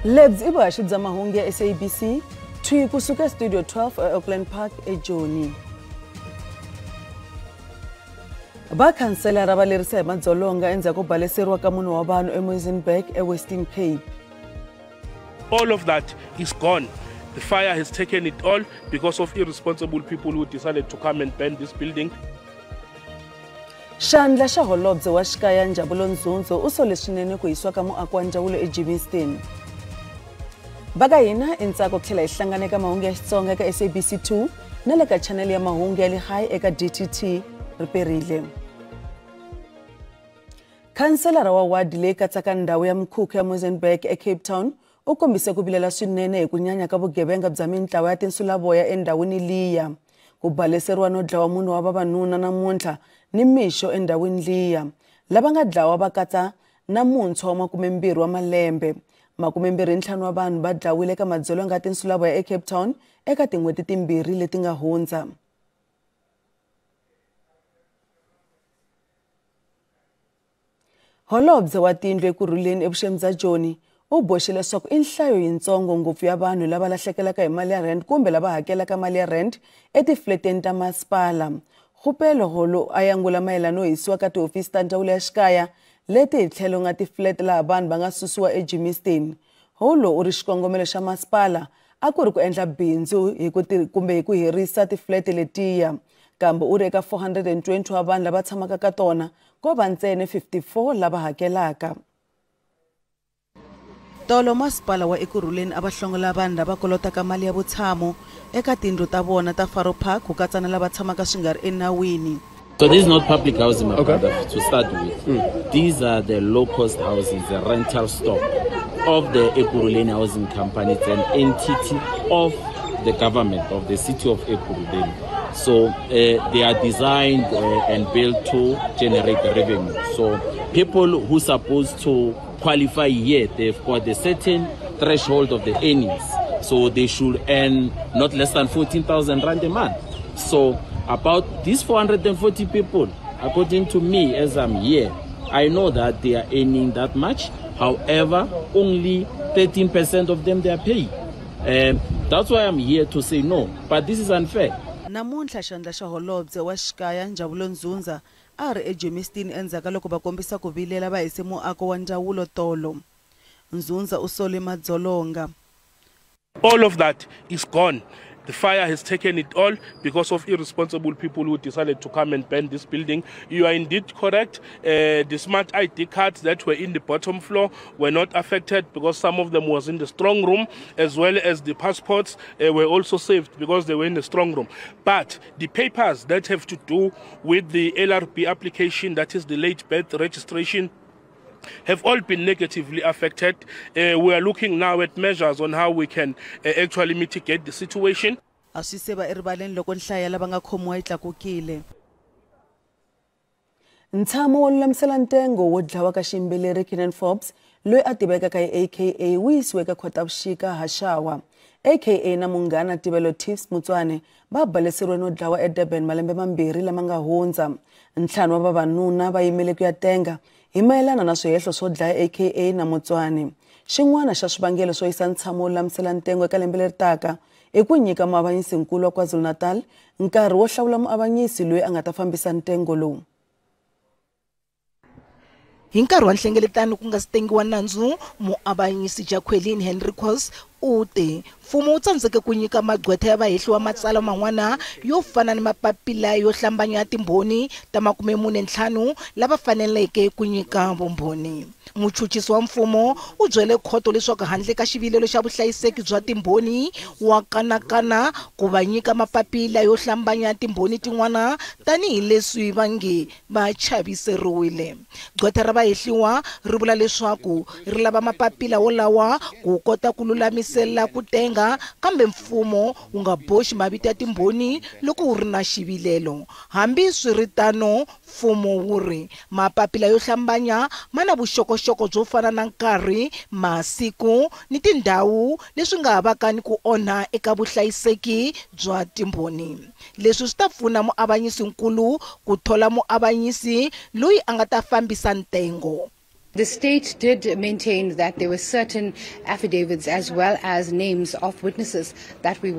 Lebs ibashi bya mahungu ya SABC twi kusuka Studio 12 Auckland Park eJoni. Vakhanselara va lerisa hi madzolonga endzhaku ko baleseriwa ka munhu wa vanhu eMuizenberg eWestern Cape. All of that is gone. The fire has taken it all because of irresponsible people who decided to come and burn this building. Xandla xa Holobye wa Xikaya Njabulo Ndzundzu u sole swinene ku yisiwa ka muako wa Ndzawulo eGivingstone. Baka hina endzhaku tlhela hi hlangane ka mahungu ya Xitsonga eka SABC2 na le ka channel ya mahungu ya le high eka DTT riperile. Khanselara wa ward leyi katsaka ndhawu ya Mkhukhu ya Muizenberg eCape Town u kombise ku vilela swinene hi ku nyanya ka vugevenga bya mintlawa ya tinsulavoya endhawini liya. Ku baleseriwa no dlawa munhu wa vavanuna namuntlha ni mixo endhawini liya. Lava nga dlawa va katsa na muntshwa wa 20 wa malembe. 25 wa vanhu va dlawile ka madzolonga ya tinsulavoya eCape Town eka tin'hweti timbirhi leti nga hundza. Holobye wa tindlu ekurhuleni evuxeni bya Joni u boxile leswaku i nhlayo yintsongo ngopfu ya vanhu lava lahlekelaka hi mali ya rent kumbe lava hakelaka mali ya rent etifleteni ta masipala. Khupelo holo ayangula mayelano hisiwa ka tihofisi ta Ndzawulo ya Xikaya leti hi tlhelo nga tiflet laha vanhu va nga susiwa eGivingstone. Holo u ri xikongomelo xa masipala a ku ri ku endla bindzu hi ku hirisa tiflet letiya. Kambe u ri eka 420 wa vanhu lava tshamaka ka tona ko va ntsene 54 lava hakelaka. Tolo masipala wa ekurhuleni a va hlongola vanhu lava kolotaka mali ya vutshamo eka tindlu ta vona ta Faro Park ku katsa na lava tshamaka swi nga ri enawini. So this is not public housing, my brother, to start with. These are the low-cost houses, the rental stock of the Ekurhuleni Housing Company. It's an entity of the government of the city of Ekurhuleni. So they are designed and built to generate revenue. So people who are supposed to qualify here, they've got a certain threshold of the earnings. So they should earn not less than 14,000 rand a month. So about these 440 people, according to me as I'm here, I know that they are earning that much. However, only 13% of them they are paid. That's why I'm here to say no. But this is unfair. Namuntlha xandla xa Holobye wa Xikaya Njabulo Ndzundzu a ri eGivingstone endzhaku loko va kombisa ku vilela va hise muako wa ndzawulo tolo. Ndzundzu u sole madzolonga. All of that is gone. The fire has taken it all because of irresponsible people who decided to come and burn this building. You are indeed correct. The smart ID cards that were in the bottom floor were not affected because some of them was in the strong room, as well as the passports were also saved because they were in the strong room. But the papers that have to do with the LRB application, that is the late birth registration, have all been negatively affected. We are looking now at measures on how we can actually mitigate the situation. Asiseba eribaleni loko nhlaya lava nga khomiwa yi tlakukile. Ntshamo wo lulamisela ntengo wo dlawa ka xiyimbeleri Kenan Forbes loyi a tivekaka hi AKA wu yisiwe ka Khotavuxika Hashawa. AKA na munghana Tivelo Tips Mutswane va baleseriwe no dlawa eDurban malembe mambirhi lama nga hundza. Ntlhanu wa vavanuna va yimele ku ya tenga hi mayelana na swihehlo swo dlaya AKA na Mutswane. Xin'wana xa swivangelo swo yisa ntshamo wo lulamisela ntengo eka lembe leri taka i ku nyika muavanyisi nkulu wa KwaZulu-Natal nkarhi wo hlawula muavanyisi loyi a nga ta fambisa ntengo lowu. Hi nkarhi wa nhlengeletano ku nga si tengiwa nandzu muavanyisi Jacqueline Henricus ute mfumo wu tsandzeke ku nyika magqwetha ya vahehli wa matsala man'wana yo fana ni mapapila yo hlambanya timbhoni ta 45 lava faneleke ku nyika vumbhoni. Muchuchisi wa mfumo u byele khoto leswaku handle ka xivilelo xa vuhlayiseki bya timbhoni wa kanakana ku va nyika mapapila yo hlambanya timbhoni tin'wana tanihi leswi va nge va chaviseriwile. Gqwetha ra vahehliwa ri vula leswaku ri lava mapapila wolawa ku kota ku lulamisela ku tenga kambe mfumo wu nga boxi mavito ya timbhoni loko wu ri na xivilelo. Hambi swiritano mfumo wu ri mapapila yo hlambanya mana vuxokoxoko byo fana na nkarhi, masiku ni tindhawu leswi nga havaka ni ku onha eka vuhlayiseki bya timbhoni. Leswi swi ta pfuna muavanyisi nkulu ku thola muavanyisi loyi a nga ta fambisa ntengo. The state did maintain that there were certain affidavits as well as names of witnesses that we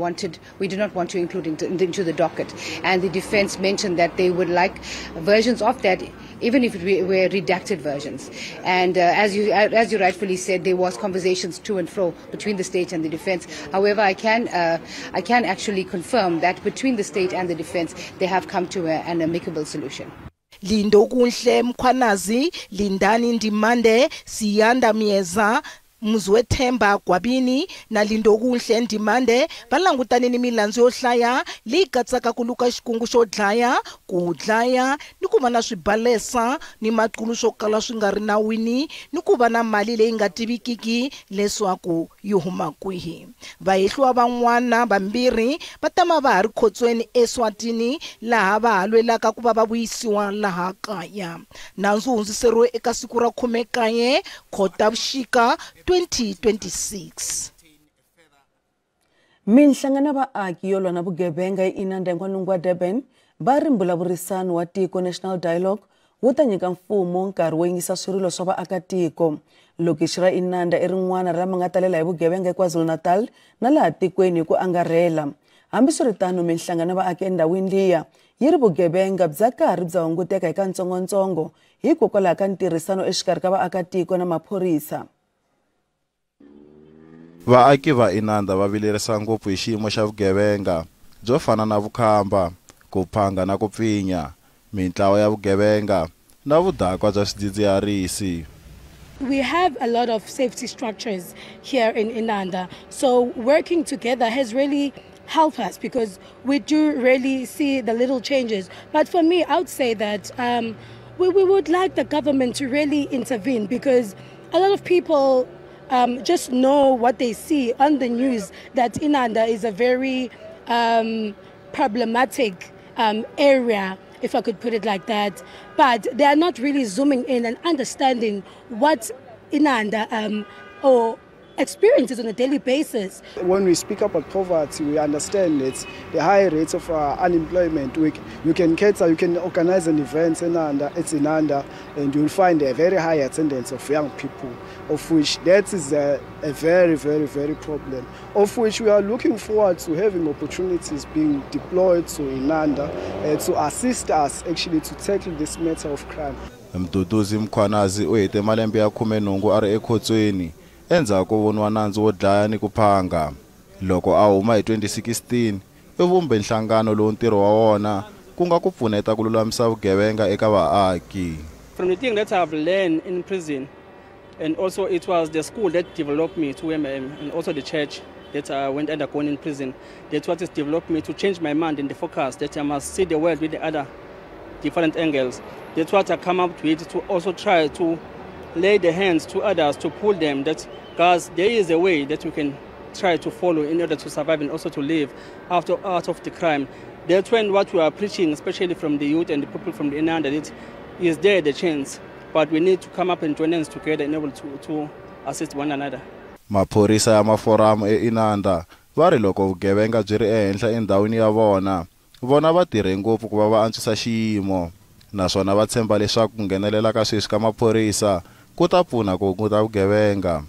did not want to include into the docket. And the defense mentioned that they would like versions of that, even if it were redacted versions. And as you rightfully said, there was conversations to and fro between the state and the defense. However, I can actually confirm that between the state and the defense, they have come to an amicable solution. Lindo Kunhle Mkhwanazi, Lindani Ndimande, Siyanda Mieza, Muzwethemba Gwabini na Lindo Kunhle Ndimande valangutane ni milandzu yo hlaya leyi katsaka ku luka xikungu xo dlaya, ku dlaya ni ku va na swibalesa ni maqulu swo kala swi nga ri nawini ni ku va na mali leyi nga tivikiki leswaku yi huma kwihi. Vahehliwa van'wana vambirhi va tama va ha ri khotsweni eSwatini laha va halwelaka ku va va vuyisiwa laha kaya. Nandzu hundziseriwe eka siku ra 19 Khotavuxika 2026. Minhlangano vaaki yo lwa na vugevenga eInanda eN'walungu wa Durban va ri mbulavurisano wa tiko National Dialogue wu ta nyika mfumo nkarhi wo yingisa swirilo swa vaakatiko. Lokixi ra Inanda i rin'wana ra ma nga talela hi vugevenga eKwaZulu-Natal na laha tikweni hi ku angarhela. Hambiswiritano minhlangano vaaki endhawini liya yi ri vugevenga bya karhi bya hunguteka eka ntsongontsongo hikokwalaho ka ntirhisano exikarhi ka vaakatiko na maphorisa. Vaaki va Inanda va vilerisa ngopfu hi xiyimo xa vugevenga byo fana na vukhamba, ku phanga na ku pfinya, mintlawa ya vugevenga na vudakwa bya swidzidziharisi. We have a lot of safety structures here in Inanda, so working together has really helped us because we do really see the little changes. But for me, I would say that we would like the government to really intervene because a lot of people just know what they see on the news, that Inanda is a very problematic area, if I could put it like that. But they are not really zooming in and understanding what Inanda or experiences on a daily basis. When we speak about poverty, we understand it's the high rates of unemployment. You can cater, you can organize an event in Inanda, and you'll find a very high attendance of young people, of which that is a very, very, very problem, of which we are looking forward to having opportunities being deployed to Inanda to assist us actually to tackle this matter of crime. Mduduzi Mkhwanazi u hete malembe ya 18 a ri ekhotsweni endzhaku voniwa nandzu wo dlaya ni ku phanga. Loko a huma hi 2016 u vumbe nhlangano lowu ntirho wa wona ku nga ku pfuneta ku lulamisa vugevenga eka vaaki. From the thing that I've learned in prison, and also it was the school that developed me to and also the church that I went undergone in prison. That's what has developed me to change my mind and the focus that I must see the world with the other different angles. That's what I come up with, to also try to lay the hands to others, to pull them, that guys, there is a way that we can try to follow in order to survive and also to live out of the crime. That's when what we are preaching, especially from the youth and the people from the Inanda, it is there the chance, but we need to come up and join hands together and able to assist one another. Maphorisa ya maforamu eInanda va ri loko vugevenga byi ri ehenhla endhawini ya vona va tirhe ngopfu ku va antswisa xiyimo, naswona va tshemba leswaku ku nghenelela ka sweswi ka maphorisa ku ta pfuna ku hunguta vugevenga.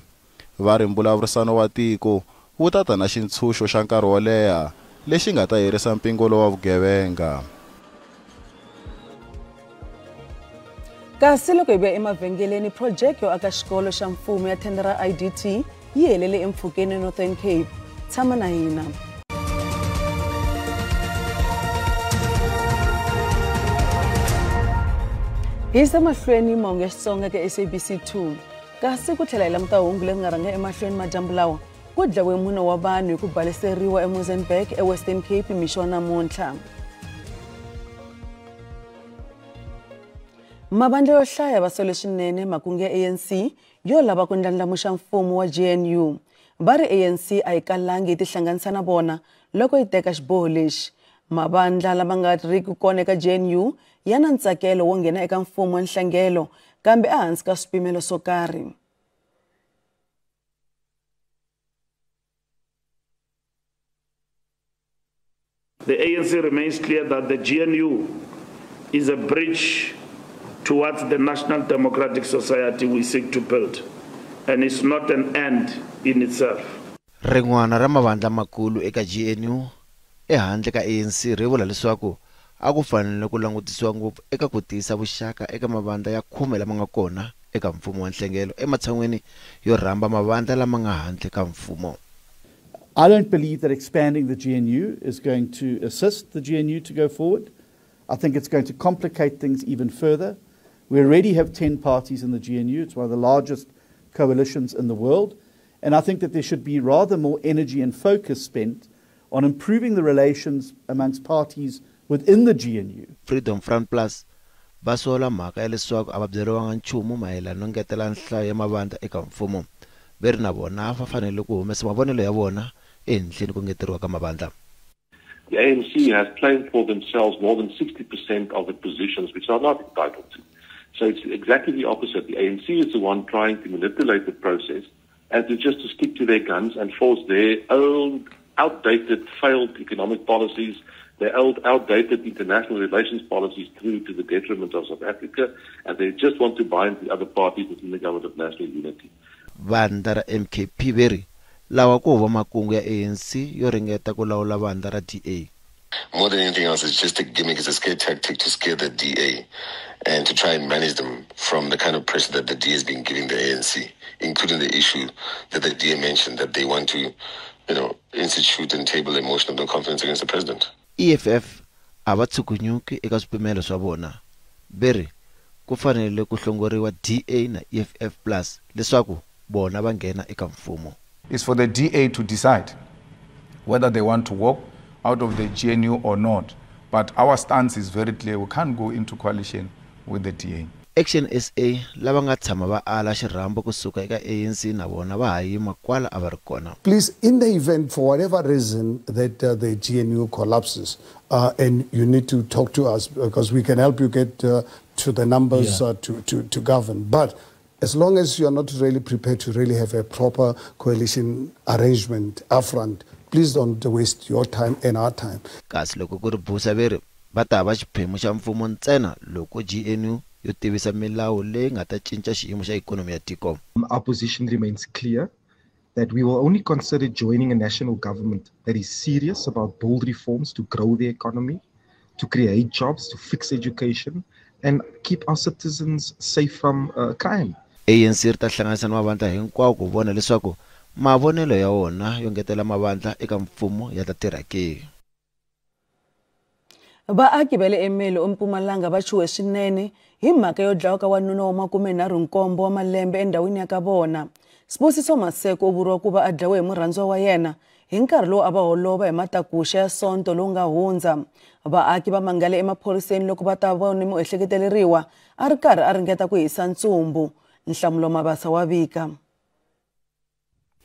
Va ri mbulavurisano wa tiko wu ta ta na xintshunxo xa nkarhi wo leha lexi nga ta herisa mpingo lowa vugevenga. Kasi loko hi vuya emavhengeleni, project yo aka xikolo xa mfumo ya thendara IDT yi helele eMfukeni Northern Cape. Tshama na hina. Hi se mahlweni mahungu ya Xitsonga ka SABC2. Kasi ku tlhela hi languta hungu leri nga rhanga emahlweni madyambu lawa ku dlawe mune wa vanhu hi ku baleseriwa eMozambique eWestern Cape mixo namuntlha. Mabandla yo hlaya va sole swinene makungu ya ANC yo lava ku ndlandlamuxa mfumo wa GNU. Va ri ANC a yi kalangi yi tihlanganisa na vona loko yi teka xiboho lexi. Mabandla lama nga riki kona eka GNU ya na ntsakelo wo nghena eka mfumo wa nhlangelo kambe ehansi ka swipimelo swo karhi. The ANC remains clear that the GNU is a bridge towards the national democratic society we seek to build, and it's not an end in itself. Rin'wana ra mavandla makulu eka GNU ehandle ka ANC ri vula leswaku a ku fanele ku langutisiwa ngopfu eka ku tisa vuxaka eka mavandla ya 10 lama nga kona eka mfumo wa nhlengelo ematshan'weni yo rhamba mavandla lama nga handle ka mfumo. I don't believe that expanding the GNU is going to assist the GNU to go forward. I think it's going to complicate things even further. We already have 10 parties in the GNU. It's one of the largest coalitions in the world. And I think that there should be rather more energy and focus spent on improving the relations amongst parties within the GNU. Freedom Front Plus basola mhaka ya leswaku a va byeriwanga nchumu mayelana no ngetela nhlayo ya mavandla eka mfumo. Veri na vona va fanele ku humesa mavonelo ya vona ehenhleni ku ngeteriwa ka mavandla. The ANC has claimed for themselves more than 60% of the positions which are not entitled to. So it's exactly the opposite. The ANC is the one trying to manipulate the process and to stick to their guns and force their own outdated, failed economic policies, their old outdated international relations policies through to the detriment of South Africa, and they just want to bind the other parties within the government of national unity. Vandla ra MKP veri lawa ku hova makungu ya ANC yo ringeta ku lawula vandla ra DA. More than anything else, it's just a gimmick, it's a scare tactic to scare the DA and to try and manage them from the kind of pressure that the DA has been giving the ANC, including the issue that the DA mentioned, that they want to, institute and table a motion of no confidence against the president. EFF avatsukunyuki eka swipimelo swa vona. Beri ku fanele ku hlongoriwa DA na EFF plus leswaku bona va nghena eka mfumo. It's for the DA to decide whether they want to walk out of the GNU or not. But our stance is very clear. We can't go into coalition with the DA. Action SA lava nga tshama va ala xirhambo kusuka eka ANC na vona va hayima kwala a va ri kona. Please, in the event for whatever reason that the GNU collapses and you need to talk to us because we can help you get to the numbers to govern. But as long as you're not really prepared to really have a proper coalition arrangement upfront, please don't waste your time and our time. Kasi loko ku ri busa veri va ta va xiphemu xa mfumo ntsena loko GNU yo tivisa milawu leyi nga ta cinca xiyimo xa ikonomi ya tiko. Our position remains clear that we will only consider joining a national government that is serious about bold reforms to grow the economy, to create jobs, to fix education, and keep our citizens safe from crime. ANC ri ta hlanganisa na mavandla hinkwawo ku vona leswaku mavonelo ya wona yo ngetela mavandla eka mfumo ya ta tirha ke. Vaaki va le Emelo eMpumalanga va chuhe swinene hi mhaka yo dlawa ka wanuna wa 27 wa malembe endhawini ya ka vona. Sibusiso Maseko u vuriwa ku va a dlawe hi murhandziwa wa yena hi nkarhi lowu a va holova hi matakuxa ya sonto lowu nga hundza. Vaaki va mangale emaphoriseni loko va ta vona muehleketeleriwa a ri karhi a ringeta ku hisa ntsumbu. Nhlamulo Mabasa wa vika.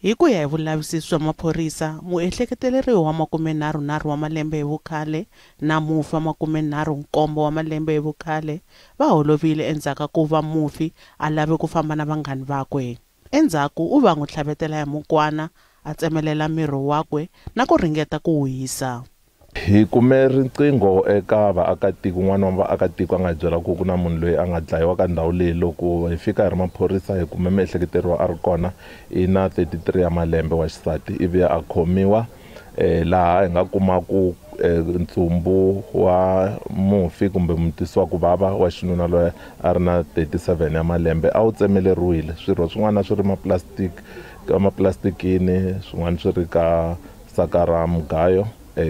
Hi ku ya hi vulavisisi bya maphorisa, muehleketeleriwa wa 33 wa malembe hi vukhale na mufi wa 37 wa malembe hi vukhale va holovile endzhaku ku va mufi a lave ku famba na vanghani vakwe. Endzhaku u va n'wi tlhavetela hi mukwana a tsemelela miri wakwe na ku ringeta ku wisa. Hi kume riqingho eka vaakatiko n'wana wa vaakatiko a nga byela ku ku na munhu loyi a nga dlayiwa ka ndhawu leyi. Loko hi fika hi ri maphorisa hi kume miehleketeriwa a ri kona i na 33 ya malembe wa xisati ivi a khomiwa laha hi nga kumaku ntsumbu wa mufi kumbe mutisiwa ku vava wa xinuna loyi a ri na 37 ya malembe a wu tsemeleriwile. Swirho swin'wana swi ri maplastikini, swin'wana swi ri ka saka ra mugayo.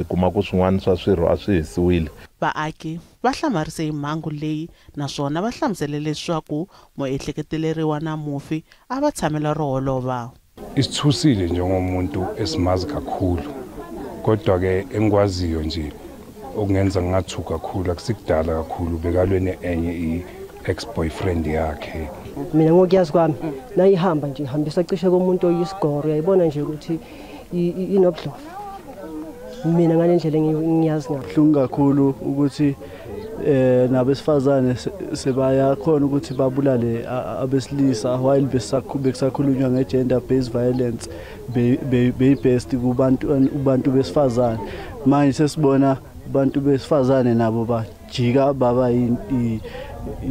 Kuma ku swin'wana swa swirho a swi hisiwile. Vaaki va hlamarise hi mhangu leyi naswona va hlamusele leswaku muehleketeleriwa na mufi a va tshamela ro holova. Isithusile njengomuntu esimazi kakhulu, kodwa ke engikwaziyo nje okungenza ngathuka kakhulu akusikudala kakhulu bekalwene enye i-ex-boyfriend yakhe. Mina ngokuyazi kwami nayihamba nje hambisa cishe komuntu oyisigoro, uyayibona nje ukuthi inobudlovu. Mina ngalendlela ngiyazi ngayo. Kuhlungu kakhulu ukuthi nabesifazane sebaya khona ukuthi babulale abesilisa while bekusakhulunywa nge-gender based violence be-best kubantu besifazane. Manje sesibona abantu besifazane nabo bajika baba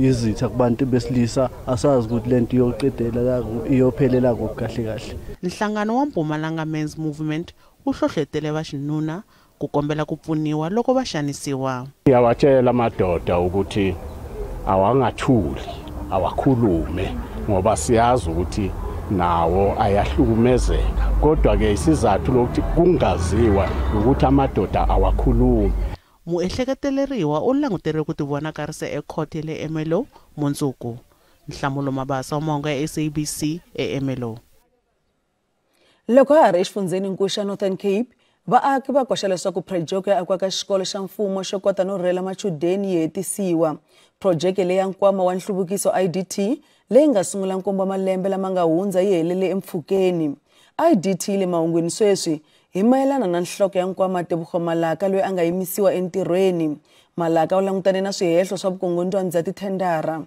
izitha kubantu besilisa asazi ukuthi lento iyoqedela iyophelela kahle kahle. Nhlangano wa Mpumalanga Men's Movement uhlohletele vaxinuna ku kombela ku pfuniwa loko va xanisiwa. Ngiyawatshela amadoda ukuthi awangathuli awakhulume ngoba siyazi ukuthi nawo ayahlukumezeka, kodwa ke isizathu lokuthi kungaziwa ukuthi amadoda awakhulume. Muehleketeleriwa u languteriwe ku tivonakarisa ekhoti le Emelo Mundzuku. Nhlamulo Mabasa wa mahungu ya SABC eMelo. Loko ha ri exifundzeninkulu xa Northern Cape, vaaki va koxa leswaku projeke ya akwa ka xikolo xa mfumo xo kota no rhurhela machudeni yi hetisiwa. Projeke leyi ya nkwama wa nhluvukiso IDT leyi nga sungula nkombo malembe lama nga hundza yi helele empfhukeni. IDT le mahungwini sweswi hi mayelana na nhloko ya nkwama Tebogo Malaka loyi a nga yimisiwa entirhweni. Malaka u langutane na swihehlo swa vukungundzwana bya tithendara.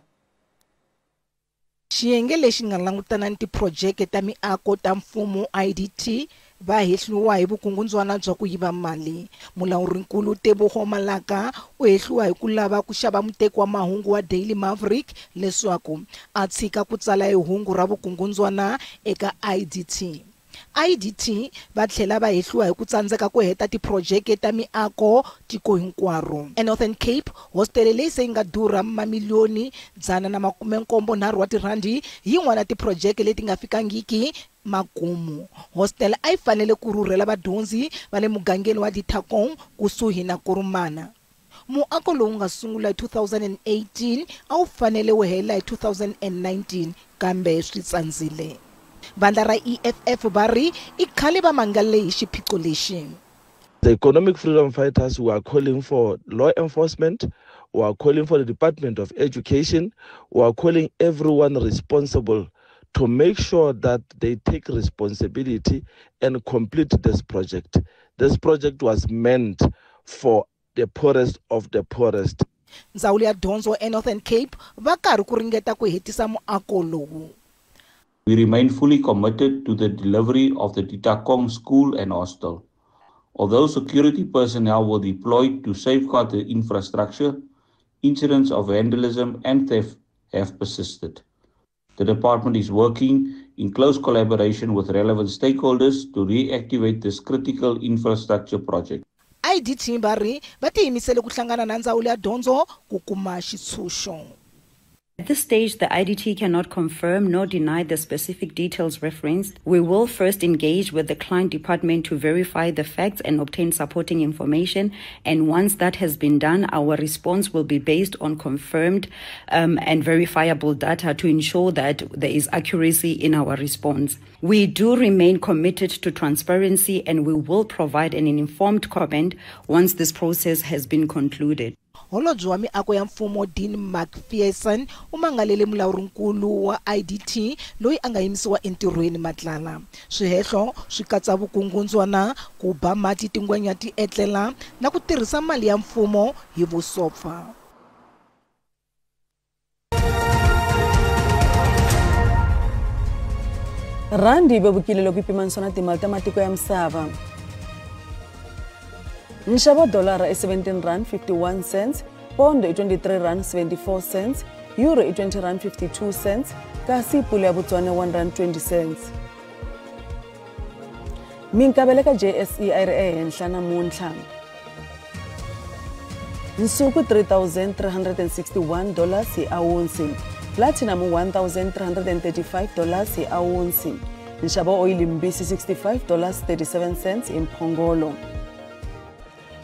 Xiyenge lexi nga langutana ni tiprojeke ta miako ta mfumo IDT va hehliwa hi vukungundzwana bya ku yiva mali. Mulawurinkulu Tebogo Malaka u hehliwa hi ku lava ku xava muteki wa mahungu wa Daily Maverick leswaku a tshika ku tsala hi hungu ra vukungundzwana eka IDT. IDT va tlhela va hehliwa hi ku tsandzeka ku heta tiprojeke ta miako tiko hinkwaro. eNorthern Cape, hostel leyi se nga durha mamiliyoni 173 wa tirhandi yin'wana tiprojeke leti nga fikangiki makumu. Hostel a yi fanele ku rhurhela vadyondzi va le mugangeni wa Ditakong kusuhi na Kurumana. Muako lowu nga sungula hi 2018 a wu fanele wu hela hi 2019 kambe swi tsandzile. Vandla ra EFF bari I khale va mangale hi xiphiqo lexi. The economic freedom fighters who are calling for law enforcement, who are calling for the Department of Education, who are calling everyone responsible to make sure that they take responsibility and complete this project. This project was meant for the poorest of the poorest. Ndzawulo ya dyondzo eNorthern Cape va karhi ku ringeta ku hetisa muako lowu. We remain fully committed to the delivery of the Ditakong school and hostel. Although security personnel were deployed to safeguard the infrastructure, incidents of vandalism and theft have persisted. The department is working in close collaboration with relevant stakeholders to reactivate this critical infrastructure project. IDT bari va tiyimisele ku hlangana na ndzawulo ya dyondzo ku kuma xitshunxo. At this stage, the IDT cannot confirm nor deny the specific details referenced. We will first engage with the client department to verify the facts and obtain supporting information. And once that has been done, our response will be based on confirmed and verifiable data to ensure that there is accuracy in our response. We do remain committed to transparency and we will provide an informed comment once this process has been concluded. Holobye wa miako ya mfumo Dean McPherson u mangalele mulawurinkulu wa IDT loyi a nga yimisiwa entirhweni matlala. Swihehlo swi katsa vukungundzwana, ku ba mati tingwenya ti etlela na ku tirhisa mali ya mfumo hi vusopfa. Randi bebukile loko ipimanisiwa na timali ta matiko ya misava. Nxavo dollar is 17 rand 51 cents, pound 23 rand 74 cents, euro 20 rand 52 cents, kasi pula ya Botswana 1 rand 20 cents. Minkavelo ka JSE a ri ehenhla namuntlha. Nsuku $3,361 hi awunsi, platinum $1,335 hi awunsi, nxavo oil mbisi $65.37 hi mphongolo.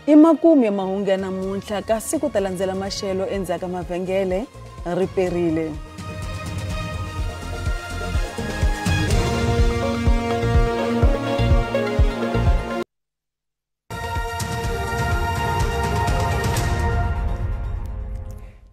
Imakumu ya mahungu ya namuntlha kasi ku ta landzela maxelo endzhaku ka mavhengele ri perile.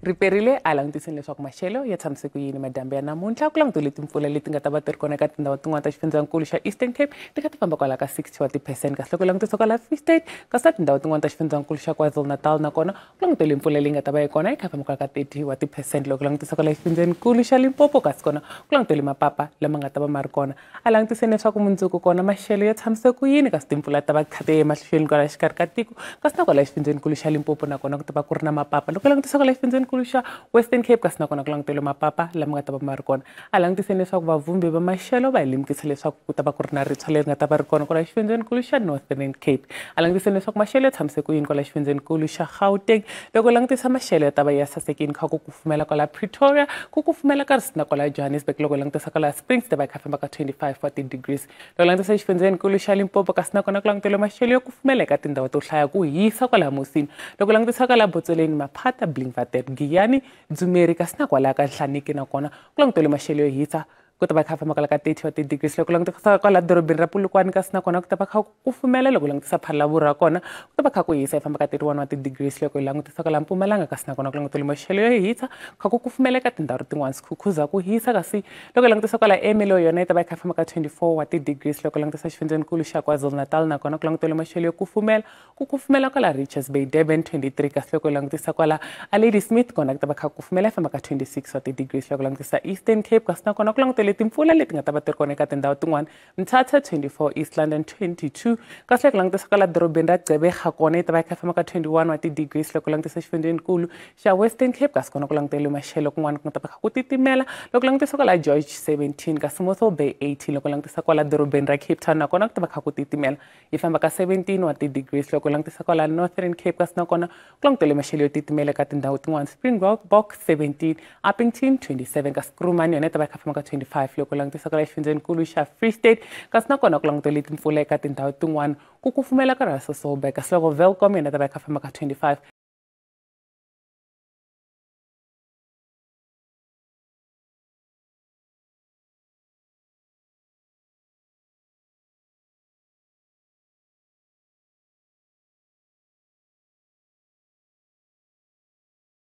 Riperile a langutiseni leswaku maxelo ya tshamiseke ku yini madyambu ya namuntlha ku langutile timpfula leti nga ta va ti ri kona eka tindhawu tin'wana ta xifundzankulu xa Eastern Cape ti nga ti famba kwala ka 60 wa ti% kasi loko langutisa kwala Free State kasi tindhawu tin'wana ta xifundzankulu xa KwaZulu-Natal nakona ku langutile mpfula leyi nga ta va yi kona yi kha famba kwala ka 30 wa ti% loko langutisa kwala xifundzankulu xa Limpopo kasi kona ku langutile mapapa lama nga ta va ma ri kona a langutiseni leswaku mundzuku kona maxelo ya tshamiseke ku yini kasi timpfula ta va kha ti emahlweni kwala xikarhi ka tiko kasi na kwala xifundzankulu xa Limpopo nakona ku ta va ku ri na mapapa loko langutisa kwala xifundzankulu xifundzenikulu xa Western Cape kasi nakona ku languteliwe mapapa lama nga ta va ma ri kona a langutiseni leswaku vavumbi va maxelo va hi lemukisa leswaku ku ta va ku ri na ritsha leri nga ta va ri kona kwala xifundzenikulu xa Northern Cape a langutiseni leswaku maxelo ya tshamise ku yini kwala xifundzenikulu xa Gauteng loko langutisa maxelo ya ta va ya sasekini kha ku kufumela kwala Pretoria ku kufumela ka risina kwala Johannesburg loko langutisa kwala Springs ta va kha famba ka 25 wa degrees loko langutisa xifundzenikulu xa Limpopo kasi nakona ku languteliwe maxelo yo kufumela eka tindhawu to hlaya ku hisa kwala Mosini loko langutisa kwala Botsoleni Maphata Blinkwater Giyani Dzumeri kasi na kwala ka Nhlaniki nakona ku languteliwe maxelo yo hisa ku ta va kha famba kwala ka 30 wa degrees loko langutisa kwala dorobeni ra Polokwane kasi nakona ku ta va kha ku kufumela loko langutisa Phalaborwa ra kona ku ta va kha ku hisa yi famba ka 31 wa degrees loko langutisa kwala Mpumalanga kasi nakona ku languteliwe maxelo yo hisa kha ku kufumela eka tindhawu tin'wana sikhukhuza ku hisa kasi loko langutisa kwala Ermelo yona yi ta va kha famba ka 24 wa degrees loko langutisa xifundzenikulu xa KwaZulu-Natal nakona ku languteliwe maxelo yo kufumela kwala Richards Bay Durban 23 kasi loko langutisa kwala Ladysmith kona ku ta va kha kufumela famba ka 26 wa degrees loko langutisa Eastern Cape kasi nakona ku languteliwe timpfula leti nga ta va ti ri kona eka tindhawu tin'wana Mthatha 24 East London 22 kasi loko langutisa kwala dorobeni ra Gqeberha kona yi ta va kha famba ka 21 wa degrees loko langutisa xifundzenikulu xa Western Cape kasi kona ku languteliwe maxelo kun'wana ku ta va kha ku titimela loko langutisa kwala George 17 kasi Mossel Bay 18 loko langutisa kwala dorobeni ra Cape Town nakona ku ta va kha ku titimela yi famba ka 17 wa degrees loko langutisa kwala Northern Cape kasi nakona ku languteliwe maxelo yo titimela eka tindhawu tin'wana Springbok 17 Uppington 27 kasi Kuruman yona yi ta va kha famba ka 25 loko langutisa kwala xifundzenikulu xa Free State kasi nakona ku languteliwe timpfula eka tindhawu tin'wana ku kufumela ka Russell Sober kasi loko Welcome yona ta va kha famba ka 25